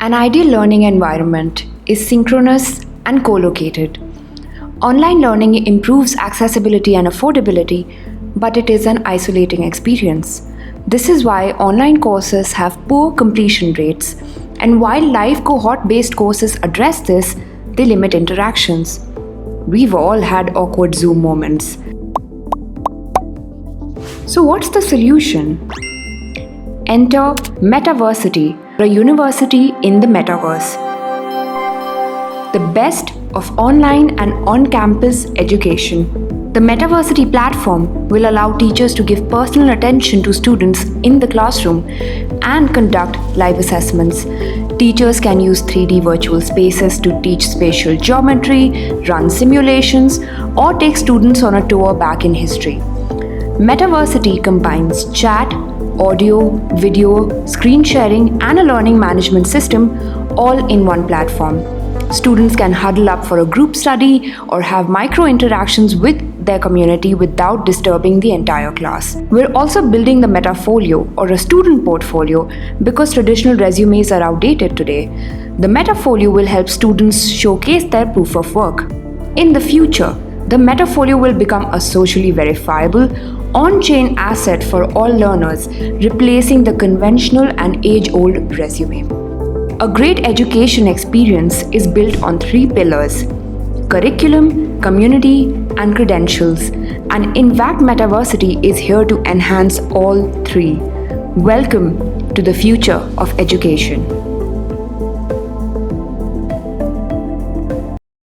An ideal learning environment is synchronous and co-located. Online learning improves accessibility and affordability, but it is an isolating experience. This is why online courses have poor completion rates, and while live cohort-based courses address this, they limit interactions. We've all had awkward Zoom moments. So what's the solution? Enter Metaversity, a university in the metaverse. The best of online and on-campus education. The Metaversity platform will allow teachers to give personal attention to students in the classroom and conduct live assessments. Teachers can use 3D virtual spaces to teach spatial geometry, run simulations, or take students on a tour back in history. Metaversity combines chat, audio, video, screen sharing, and a learning management system all in one platform. Students can huddle up for a group study or have micro interactions with their community without disturbing the entire class. We're also building the Metafolio, or a student portfolio, because traditional resumes are outdated today. The Metafolio will help students showcase their proof of work. In the future, the Metafolio will become a socially verifiable, on-chain asset for all learners, replacing the conventional and age-old resume. A great education experience is built on 3 pillars: curriculum, community, and credentials. And Invact Metaversity is here to enhance all 3. Welcome to the future of education.